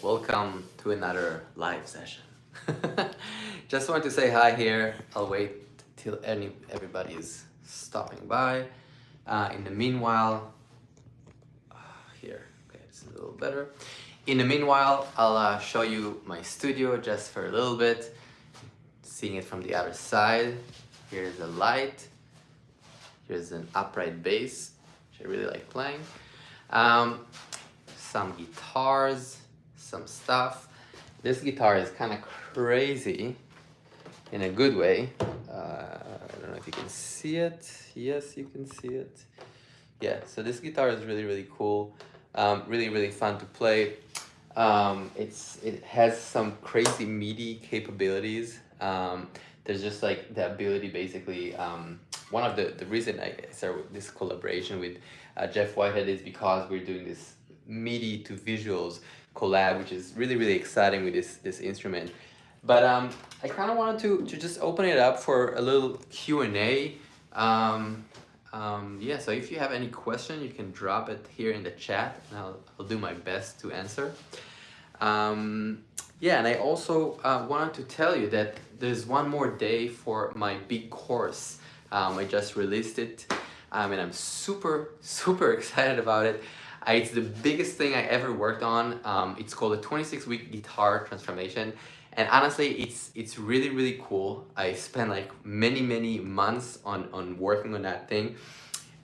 Welcome to another live session. Just want to say hi here. I'll wait till everybody is stopping by. In the meanwhile, here, okay, it's a little better. In the meanwhile, I'll show you my studio just for a little bit, seeing it from the other side. Here's a light. Here's an upright bass, which I really like playing. Some guitars, some stuff. This guitar is kind of crazy in a good way. I don't know if you can see it. Yes, you can see it. Yeah, so this guitar is really cool. Really fun to play. It has some crazy MIDI capabilities. There's just like the ability basically, one of the reason I started with this collaboration with Jeff Whitehead is because we're doing this MIDI to visuals collab, which is really exciting with this instrument. But I kind of wanted to just open it up for a little Q&A. Yeah, so if you have any question, you can drop it here in the chat, and I'll do my best to answer. Yeah, and I also wanted to tell you that there's one more day for my big course. I just released it, and I'm super excited about it. It's the biggest thing I ever worked on. It's called a 26-week guitar transformation. And honestly, it's really cool. I spent like many months on working on that thing.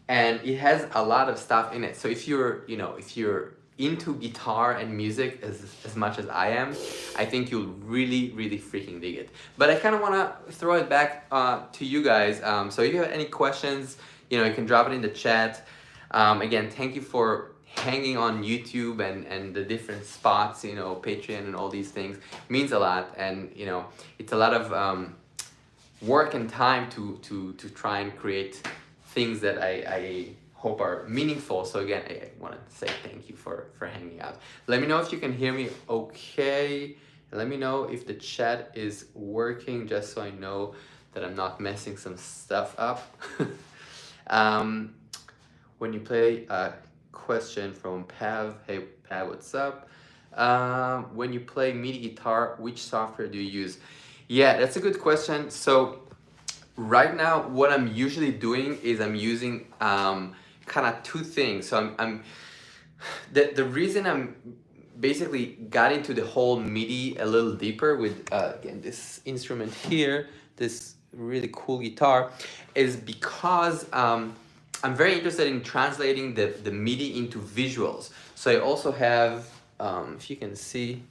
And it has a lot of stuff in it. So if you're into guitar and music as much as I am, I think you'll really freaking dig it. But I kind of want to throw it back to you guys. So if you have any questions, you can drop it in the chat. Again, thank you for hanging on YouTube and the different spots, Patreon and all these things. It means a lot, and it's a lot of work and time to try and create things that I hope are meaningful. So again, I want to say thank you for hanging out. Let me know if you can hear me okay. Let me know if the chat is working, just so I know that I'm not messing some stuff up. When you play question from Pav. Hey Pav, what's up? When you play MIDI guitar, which software do you use? Yeah, that's a good question. So right now, what I'm usually doing is I'm using kind of two things. So the reason I'm basically got into the whole MIDI a little deeper with again this instrument here, this really cool guitar, is because I'm very interested in translating the MIDI into visuals. So I also have, if you can see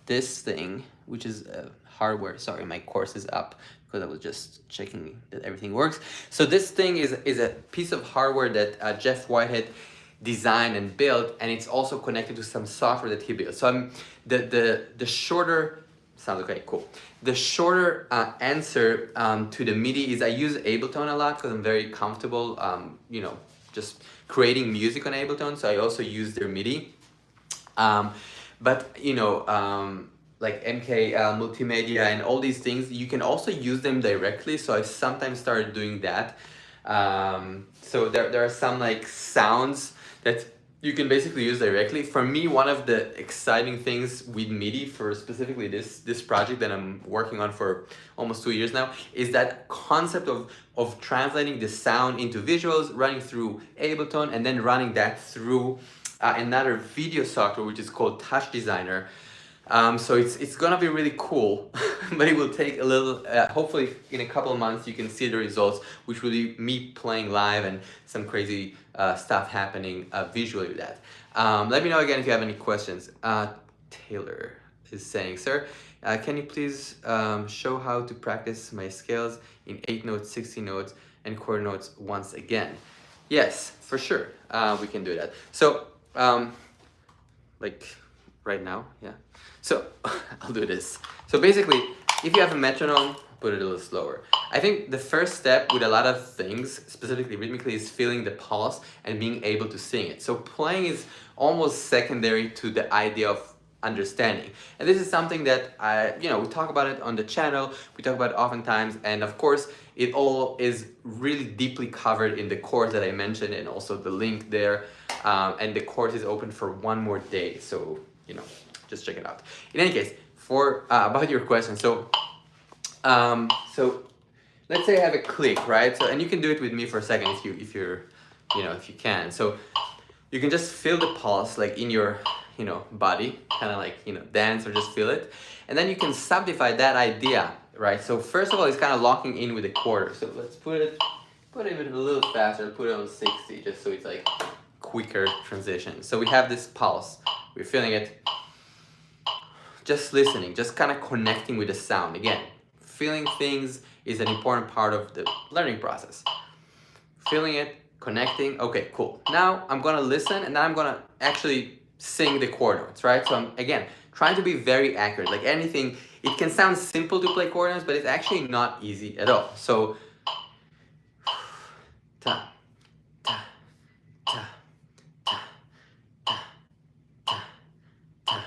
this thing, which is hardware. Sorry, my course is up because I was just checking that everything works. So this thing is a piece of hardware that Jeff Whitehead designed and built, and it's also connected to some software that he built. So the shorter, sounds okay, cool. The shorter answer to the MIDI is I use Ableton a lot because I'm very comfortable, just creating music on Ableton. So I also use their MIDI. But like MKL, multimedia, and all these things, you can also use them directly. So I sometimes started doing that. So there are some like sounds that you can basically use directly. For me, one of the exciting things with MIDI for specifically this project that I'm working on for almost 2 years now is that concept of translating the sound into visuals, running through Ableton, and then running that through another video software which is called Touch Designer. So it's gonna be really cool, but it will take a little, hopefully in a couple of months you can see the results, which will be me playing live and some crazy stuff happening visually with that. Let me know again if you have any questions. Taylor is saying, sir, can you please show how to practice my scales in 8 notes, 16 notes, and quarter notes once again? Yes, for sure, we can do that. So, like right now, yeah. So I'll do this. So basically, if you have a metronome, put it a little slower. I think the first step with a lot of things, specifically rhythmically, is feeling the pulse and being able to sing it. So playing is almost secondary to the idea of understanding. And this is something that we talk about it on the channel, we talk about it oftentimes, and of course, it all is really deeply covered in the course that I mentioned and also the link there. And the course is open for one more day. So, just check it out. In any case, for about your question, so let's say I have a click, right? So, and you can do it with me for a second if you're, if you can. So you can just feel the pulse like in your, body, kind of like, dance or just feel it. And then you can subdivide that idea, right? So first of all, it's kind of locking in with the quarter. So let's put it a little faster, put it on 60, just so it's like quicker transition. So we have this pulse, we're feeling it, just listening, just kind of connecting with the sound. Again, feeling things is an important part of the learning process. Feeling it, connecting, okay, cool. Now I'm gonna listen and then I'm gonna actually sing the chord notes, right? So I'm, again, trying to be very accurate. Like anything, it can sound simple to play chord notes, but it's actually not easy at all. So, ta, ta, ta, ta, ta, ta, ta,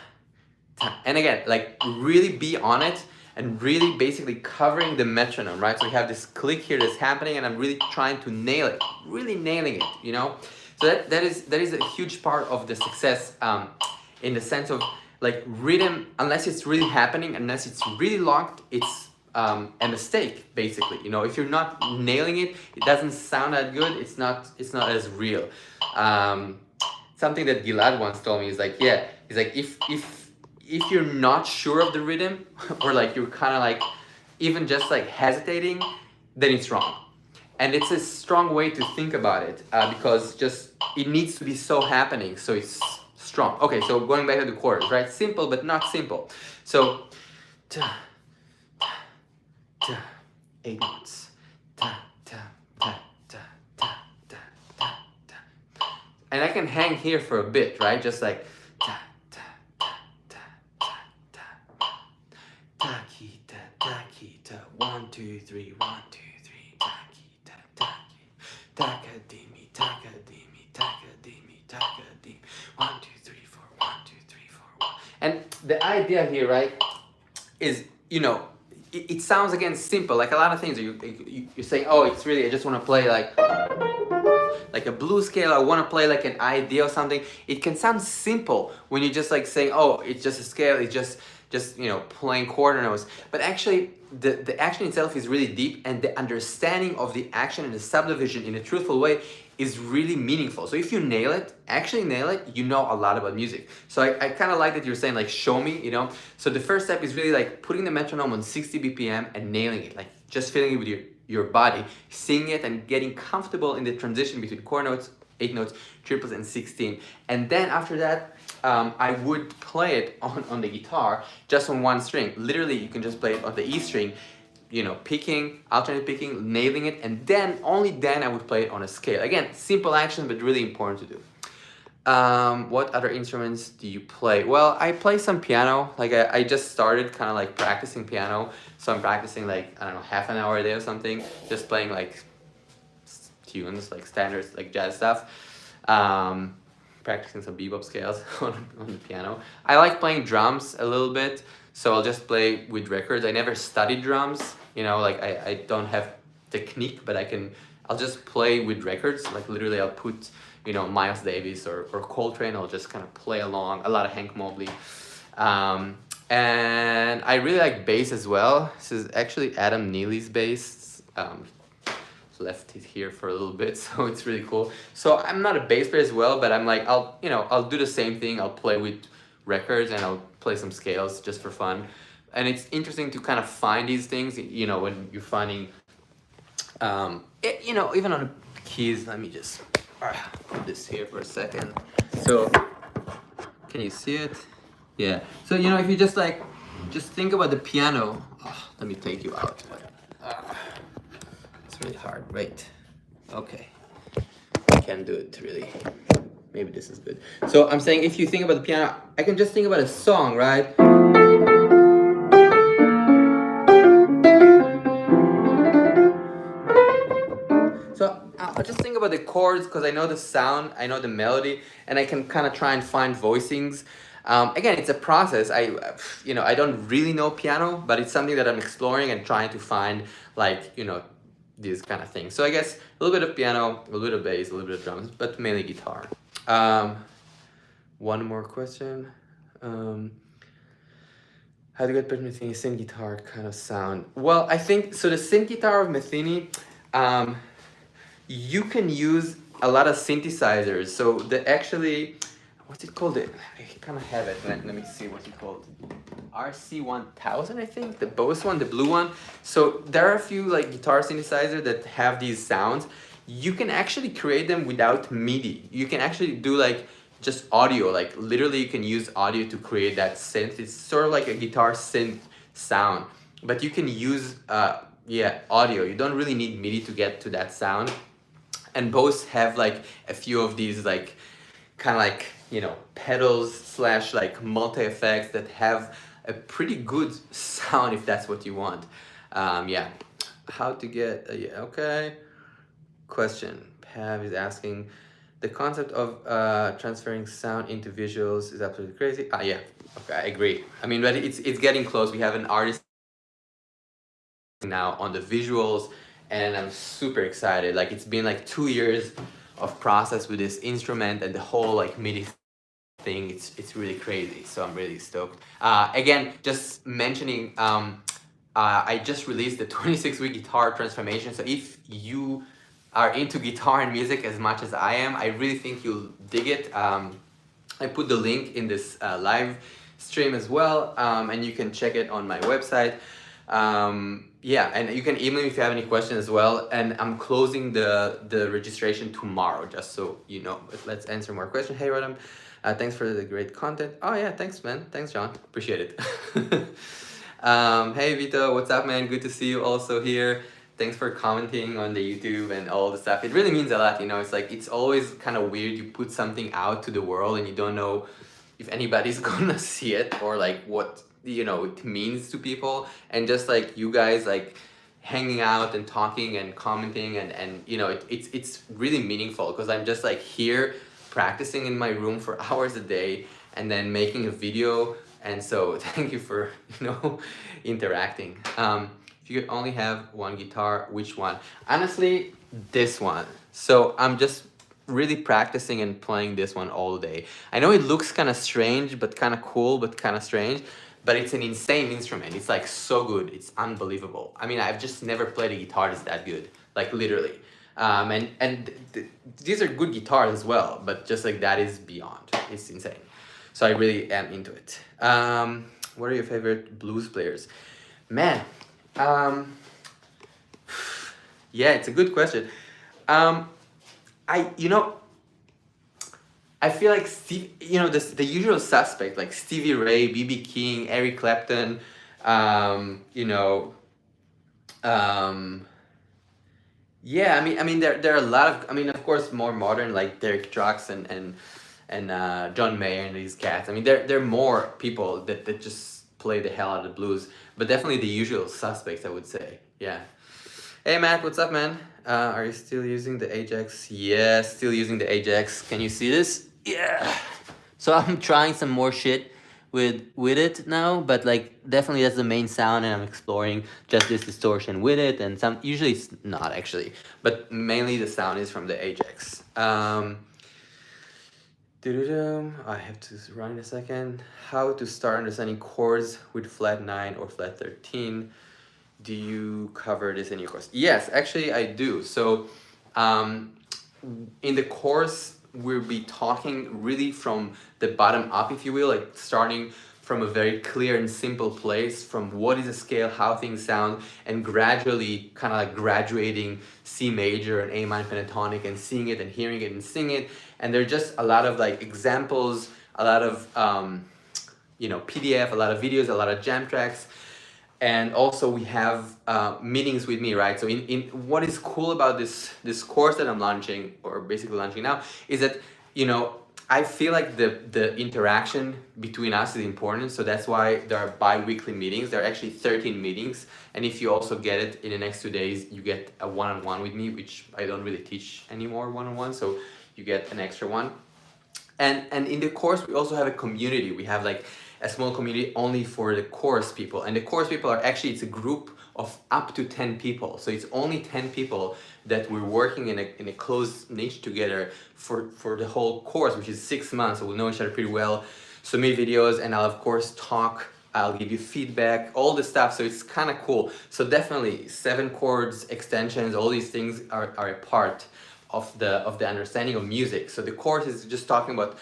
ta. And again, like really be on it and really basically covering the metronome, right? So we have this click here that's happening and I'm really trying to nail it, really nailing it, So that is a huge part of the success in the sense of like rhythm, unless it's really happening, unless it's really locked, it's a mistake basically. If you're not nailing it, it doesn't sound that good, it's not as real. Something that Gilad once told me is like, yeah, he's like, if you're not sure of the rhythm or like you're kind of like even just like hesitating, then it's wrong. And it's a strong way to think about it because just it needs to be so happening so it's strong. Okay, so going back to the chords, right? Simple but not simple. So ta ta ta, 8 notes. Ta ta ta ta ta ta ta ta. And I can hang here for a bit, right? Just like ta. Takita, takita, 1, 2, 3, 1, 2, 3, takita, takita, takadimi, takadimi, takadimi, takadimi, 1, 2, 3, 4, 1, 2, 3, 4, 1. And the idea here, right, is, it sounds again simple, like a lot of things. You're saying, oh, it's really, I just want to play like a blues scale, I want to play like an idea or something. It can sound simple when you're just like saying, oh, it's just a scale, it's just playing quarter notes, but actually the action itself is really deep, and the understanding of the action and the subdivision in a truthful way is really meaningful. So if you actually nail it, you know a lot about music. So I kind of like that you're saying like show me, So the first step is really like putting the metronome on 60 BPM and nailing it, like just feeling it with your body, singing it and getting comfortable in the transition between chord notes, 8 notes, triples, and 16. And then after that, I would play it on the guitar just on one string. Literally, you can just play it on the E string, picking, alternate picking, nailing it, and then, only then I would play it on a scale. Again, simple action, but really important to do. What other instruments do you play? Well, I play some piano. Like I just started kind of like practicing piano. So I'm practicing like, I don't know, half an hour a day or something, just playing like tunes, like standards, like jazz stuff. Practicing some bebop scales on the piano. I like playing drums a little bit, so I'll just play with records. I never studied drums, like I don't have technique, but I'll just play with records. Like literally I'll put, Miles Davis or Coltrane, I'll just kind of play along, a lot of Hank Mobley. And I really like bass as well. This is actually Adam Neely's bass. Left it here for a little bit, so it's really cool. So I'm not a bass player as well, but I'm like, I'll do the same thing. I'll play with records and I'll play some scales just for fun. And it's interesting to kind of find these things, when you're finding, even on the keys. Let me just put this here for a second. So, can you see it? Yeah. So, if you just think about the piano. Let me take you out. Really hard. Wait. Okay. I can't do it really. Maybe this is good. So I'm saying if you think about the piano, I can just think about a song, right? So I'll just think about the chords because I know the sound, I know the melody, and I can kind of try and find voicings. Again, it's a process. I don't really know piano, but it's something that I'm exploring and trying to find, these kind of things. So I guess a little bit of piano, a little bit of bass, a little bit of drums, but mainly guitar. One more question. How to get better Metheny synth guitar kind of sound? Well, I think so. The synth guitar of Metheny, you can use a lot of synthesizers. So the actually, what's it called? I kind of have it. Let me see what's it called. RC1000, I think, the Bose one, the blue one. So there are a few like guitar synthesizers that have these sounds. You can actually create them without MIDI. You can actually do like just audio, like literally you can use audio to create that synth. It's sort of like a guitar synth sound, but you can use audio. You don't really need MIDI to get to that sound. And both have like a few of these like kind of like, you know, pedals slash like multi effects that have a pretty good sound if that's what you want. Yeah, how to get okay. Question, Pav is asking, the concept of transferring sound into visuals is absolutely crazy. Yeah, okay, I agree. I mean, but it's getting close. We have an artist now on the visuals, and I'm super excited. Like, it's been like 2 years of process with this instrument and the whole like MIDI thing. It's really crazy, so I'm really stoked. Again, just mentioning, I just released the 26-week guitar transformation, so if you are into guitar and music as much as I am, I really think you'll dig it. I put the link in this live stream as well, and you can check it on my website. Yeah, and you can email me if you have any questions as well, and I'm closing the registration tomorrow, just so you know. But let's answer more questions. Hey Rotem, thanks for the great content. Oh yeah, thanks man, thanks John, appreciate it. Hey Vito, what's up man, good to see you also here. Thanks for commenting on the YouTube and all the stuff. It really means a lot, you know. It's like, it's always kind of weird. You put something out to the world and you don't know if anybody's gonna see it or like what, you know, it means to people. And just like you guys like hanging out and talking and commenting and you know, it's really meaningful, because I'm just like here practicing in my room for hours a day and then making a video. And so thank you for, you know, interacting. If you could only have one guitar, which one? Honestly, this one. So I'm just really practicing and playing this one all day. I know it looks kind of strange, but kind of cool, but kind of strange. But it's an insane instrument. It's like so good. It's unbelievable. I mean, I've just never played a guitar that's that good. Like literally. These are good guitars as well, but just like that is beyond. It's insane. So I really am into it. What are your favorite blues players? Man. Yeah, it's a good question. You know, I feel like Steve, you know, the usual suspect, like Stevie Ray, B.B. King, Eric Clapton, you know, yeah, I mean, there are a lot of, I mean, of course, more modern, like Derek Trucks and John Mayer and these cats. I mean, there are more people that just play the hell out of the blues, but definitely the usual suspects, I would say. Yeah. Hey Matt, what's up, man? Are you still using the Ajax? Yeah, still using the Ajax. Can you see this? Yeah. So I'm trying some more shit with it now, but like definitely that's the main sound, and I'm exploring just this distortion with it, and some, usually it's not actually, but mainly the sound is from the Ajax. I have to run in a second. How to start understanding chords with flat 9 or flat 13. Do you cover this in your course? Yes, actually I do. So in the course, we'll be talking really from the bottom up, if you will, like starting from a very clear and simple place, from what is a scale, how things sound, and gradually kind of like graduating C major and A minor pentatonic and seeing it and hearing it and singing it. And there are just a lot of like examples, a lot of you know, PDF, a lot of videos, a lot of jam tracks. And also we have meetings with me, right? So in what is cool about this course that I'm launching, or basically launching now, is that, you know, I feel like the interaction between us is important. So that's why there are bi-weekly meetings. There are actually 13 meetings. And if you also get it in the next 2 days, you get a one-on-one with me, which I don't really teach anymore one-on-one. So you get an extra one. And in the course, we also have a community. We have like a small community only for the course people. And the course people are actually, it's a group of up to 10 people. So it's only 10 people that we're working in a close niche together for the whole course, which is 6 months. So we'll know each other pretty well. Submit videos, and I'll of course talk I'll give you feedback, all this stuff. So it's kind of cool. So definitely 7 chords, extensions, all these things are a part of the understanding of music. So the course is just talking about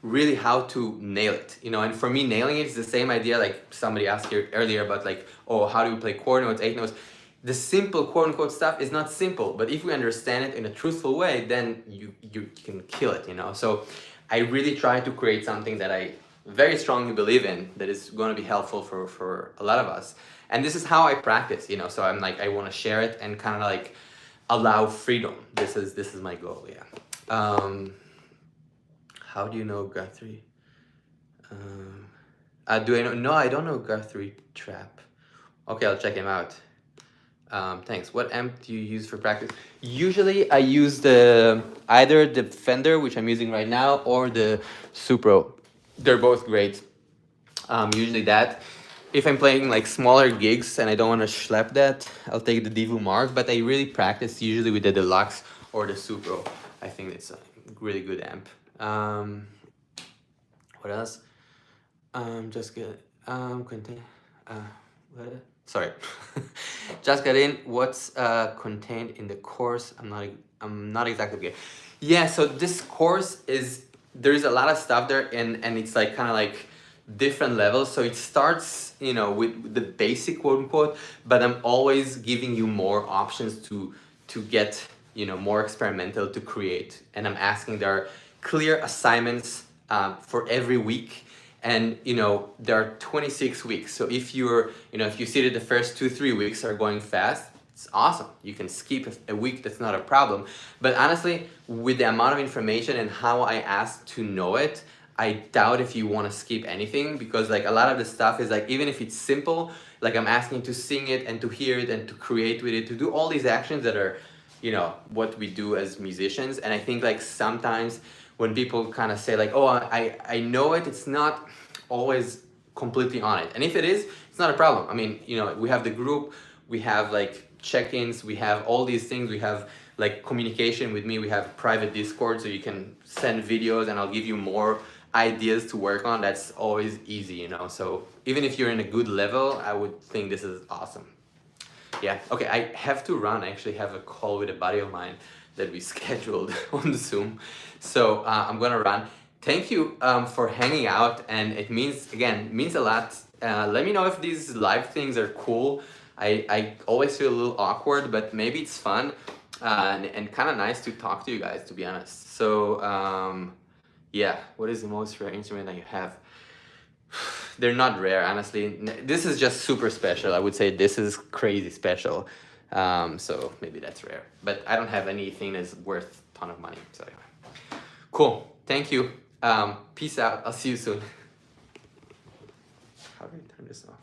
really how to nail it, you know. And for me, nailing it is the same idea, like somebody asked here earlier about like, oh, how do you play chord notes, 8 notes? The simple quote unquote stuff is not simple, but if we understand it in a truthful way, then you can kill it, you know. So I really try to create something that I very strongly believe in, that is going to be helpful for a lot of us. And this is how I practice, you know. So I'm like, I want to share it and kind of like allow freedom. This is my goal. Yeah. How do you know Guthrie? Do I know? No, I don't know Guthrie Trap. Okay, I'll check him out. Thanks. What amp do you use for practice? Usually I use either the Fender, which I'm using right now, or the Supro. They're both great. Usually that. If I'm playing like smaller gigs and I don't want to schlep that, I'll take the Divu Mark, but I really practice usually with the Deluxe or the Supro. I think it's a really good amp. What else? Just good. Contain. What? Sorry. Just got in. What's contained in the course? I'm not exactly clear. Yeah. So this course there's a lot of stuff there, and it's like kind of like different levels. So it starts, you know, with the basic quote unquote, but I'm always giving you more options to get, you know, more experimental, to create. And I'm asking, there are clear assignments for every week. And, you know, there are 26 weeks. So if if you see that the first 2-3 weeks are going fast, it's awesome. You can skip a week, that's not a problem. But honestly, with the amount of information and how I ask to know it, I doubt if you want to skip anything, because like a lot of the stuff is like, even if it's simple, like I'm asking to sing it and to hear it and to create with it, to do all these actions that are, you know, what we do as musicians. And I think like sometimes when people kind of say like, oh, I know it, it's not always completely on it. And if it is, it's not a problem. I mean, you know, we have the group, we have like check-ins, we have all these things, we have like communication with me, we have private Discord, so you can send videos and I'll give you more ideas to work on. That's always easy, you know. So even if you're in a good level, I would think this is awesome. Yeah, okay, I have to run. I actually have a call with a buddy of mine that we scheduled on Zoom. So I'm gonna run. Thank you for hanging out, and it means a lot. Let me know if these live things are cool. I always feel a little awkward, but maybe it's fun and kind of nice to talk to you guys, to be honest. So yeah, what is the most rare instrument that you have? They're not rare, honestly. This is just super special. I would say this is crazy special. So maybe that's rare. But I don't have anything that's worth a ton of money. So anyway. Cool. Thank you. Peace out. I'll see you soon. How do I turn this off?